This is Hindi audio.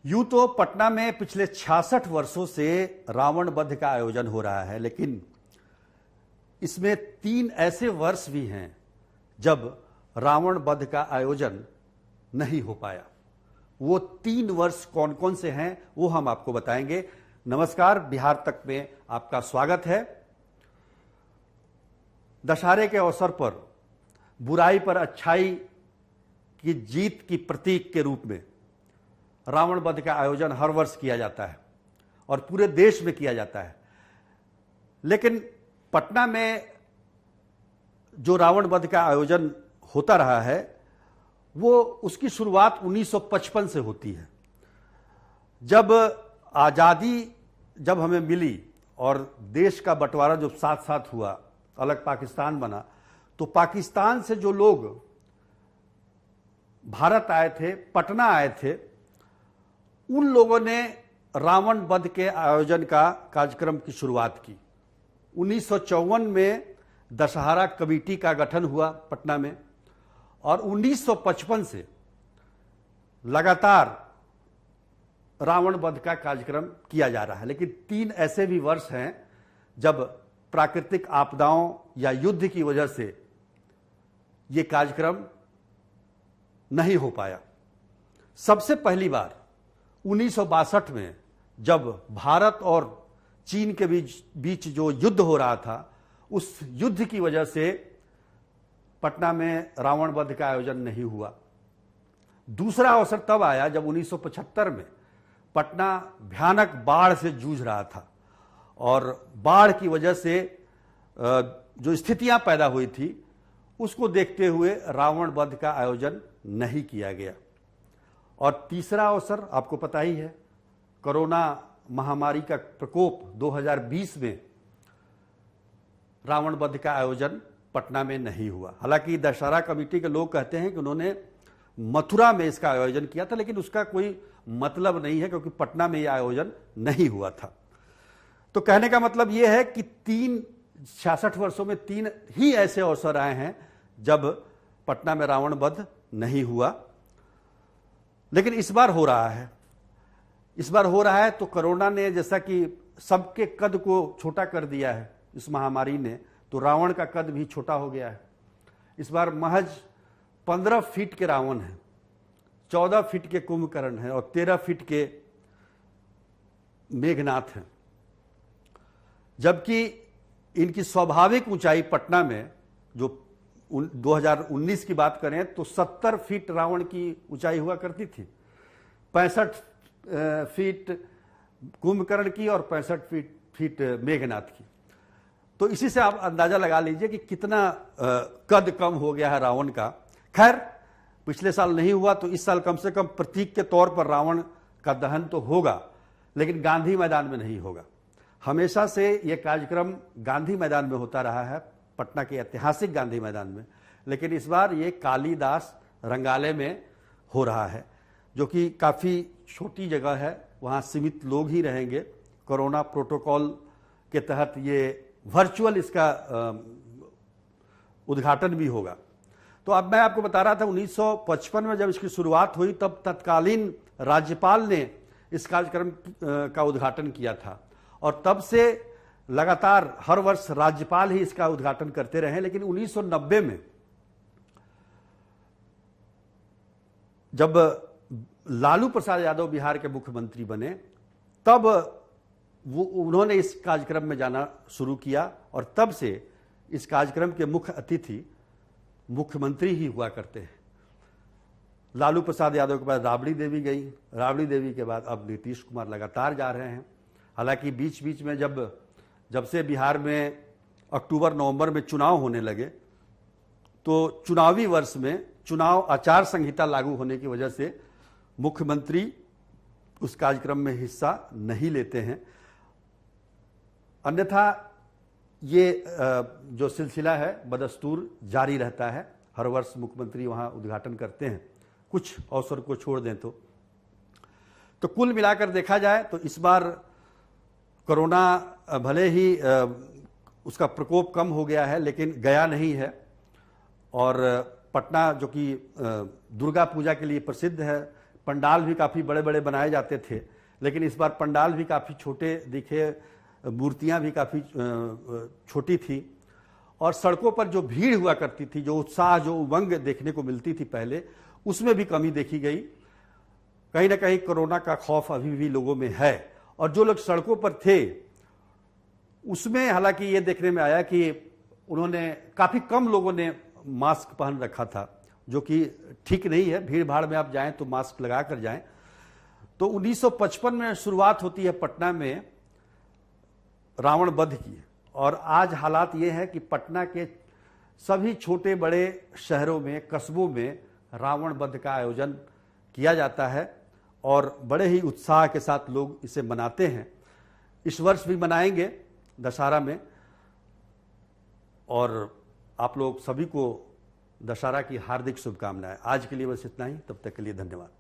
यूं तो पटना में पिछले 66 वर्षों से रावण वध का आयोजन हो रहा है, लेकिन इसमें 3 ऐसे वर्ष भी हैं जब रावण वध का आयोजन नहीं हो पाया। वो 3 वर्ष कौन कौन से हैं वो हम आपको बताएंगे। नमस्कार, बिहार तक में आपका स्वागत है। दशहरे के अवसर पर बुराई पर अच्छाई की जीत की प्रतीक के रूप में रावण वध का आयोजन हर वर्ष किया जाता है और पूरे देश में किया जाता है। लेकिन पटना में जो रावण वध का आयोजन होता रहा है वो उसकी शुरुआत 1955 से होती है। जब आज़ादी जब हमें मिली और देश का बंटवारा जो साथ साथ हुआ, अलग पाकिस्तान बना, तो पाकिस्तान से जो लोग भारत आए थे, पटना आए थे, उन लोगों ने रावण वध के आयोजन का कार्यक्रम की शुरुआत की। 1954 में दशहरा कमेटी का गठन हुआ पटना में और 1955 से लगातार रावण वध का कार्यक्रम किया जा रहा है। लेकिन 3 ऐसे भी वर्ष हैं जब प्राकृतिक आपदाओं या युद्ध की वजह से ये कार्यक्रम नहीं हो पाया। सबसे पहली बार 1962 में जब भारत और चीन के बीच जो युद्ध हो रहा था, उस युद्ध की वजह से पटना में रावण वध का आयोजन नहीं हुआ। दूसरा अवसर तब आया जब 1975 में पटना भयानक बाढ़ से जूझ रहा था और बाढ़ की वजह से जो स्थितियां पैदा हुई थी उसको देखते हुए रावण वध का आयोजन नहीं किया गया। और तीसरा अवसर आपको पता ही है, कोरोना महामारी का प्रकोप 2020 में रावण वध का आयोजन पटना में नहीं हुआ। हालांकि दशहरा कमेटी के लोग कहते हैं कि उन्होंने मथुरा में इसका आयोजन किया था, लेकिन उसका कोई मतलब नहीं है क्योंकि पटना में यह आयोजन नहीं हुआ था। तो कहने का मतलब यह है कि 66 वर्षों में 3 ही ऐसे अवसर आए हैं जब पटना में रावण वध नहीं हुआ। लेकिन इस बार हो रहा है। इस बार हो रहा है तो कोरोना ने जैसा कि सबके कद को छोटा कर दिया है, इस महामारी ने, तो रावण का कद भी छोटा हो गया है। इस बार महज 15 फीट के रावण हैं, 14 फीट के कुंभकर्ण हैं और 13 फीट के मेघनाथ हैं। जबकि इनकी स्वाभाविक ऊंचाई पटना में जो 2019 की बात करें तो 70 फीट रावण की ऊंचाई हुआ करती थी, 65 फीट कुंभकर्ण की और 65 फीट मेघनाथ की। तो इसी से आप अंदाजा लगा लीजिए कि कितना कद कम हो गया है रावण का। खैर, पिछले साल नहीं हुआ तो इस साल कम से कम प्रतीक के तौर पर रावण का दहन तो होगा, लेकिन गांधी मैदान में नहीं होगा। हमेशा से यह कार्यक्रम गांधी मैदान में होता रहा है, पटना के ऐतिहासिक गांधी मैदान में, लेकिन इस बार ये कालीदास रंगालय में हो रहा है, जो कि काफ़ी छोटी जगह है, वहाँ सीमित लोग ही रहेंगे। कोरोना प्रोटोकॉल के तहत ये वर्चुअल इसका उद्घाटन भी होगा। तो अब मैं आपको बता रहा था 1955 में जब इसकी शुरुआत हुई तब तत्कालीन राज्यपाल ने इस कार्यक्रम का उद्घाटन किया था और तब से लगातार हर वर्ष राज्यपाल ही इसका उद्घाटन करते रहे। लेकिन 1990 में जब लालू प्रसाद यादव बिहार के मुख्यमंत्री बने तब उन्होंने इस कार्यक्रम में जाना शुरू किया और तब से इस कार्यक्रम के मुख्य अतिथि मुख्यमंत्री ही हुआ करते हैं। लालू प्रसाद यादव के बाद राबड़ी देवी गई, राबड़ी देवी के बाद अब नीतीश कुमार लगातार जा रहे हैं। हालांकि बीच बीच में जब से बिहार में अक्टूबर नवंबर में चुनाव होने लगे तो चुनावी वर्ष में चुनाव आचार संहिता लागू होने की वजह से मुख्यमंत्री उस कार्यक्रम में हिस्सा नहीं लेते हैं। अन्यथा ये जो सिलसिला है बदस्तूर जारी रहता है, हर वर्ष मुख्यमंत्री वहाँ उद्घाटन करते हैं, कुछ अवसर को छोड़ दें तो कुल मिलाकर देखा जाए तो इस बार कोरोना भले ही उसका प्रकोप कम हो गया है लेकिन गया नहीं है और पटना जो कि दुर्गा पूजा के लिए प्रसिद्ध है, पंडाल भी काफ़ी बड़े बड़े बनाए जाते थे, लेकिन इस बार पंडाल भी काफ़ी छोटे दिखे, मूर्तियां भी काफ़ी छोटी थी, और सड़कों पर जो भीड़ हुआ करती थी, जो उत्साह, जो उमंग देखने को मिलती थी पहले, उसमें भी कमी देखी गई। कहीं ना कहीं कोरोना का खौफ अभी भी लोगों में है, और जो लोग सड़कों पर थे उसमें हालांकि ये देखने में आया कि उन्होंने, काफ़ी कम लोगों ने मास्क पहन रखा था, जो कि ठीक नहीं है। भीड़ भाड़ में आप जाएं तो मास्क लगा कर जाएं। तो 1955 में शुरुआत होती है पटना में रावण वध की, और आज हालात ये है कि पटना के सभी छोटे बड़े शहरों में, कस्बों में रावण वध का आयोजन किया जाता है, और बड़े ही उत्साह के साथ लोग इसे मनाते हैं। इस वर्ष भी मनाएंगे दशहरा में, और आप लोग सभी को दशहरा की हार्दिक शुभकामनाएं। आज के लिए बस इतना ही, तब तक के लिए धन्यवाद।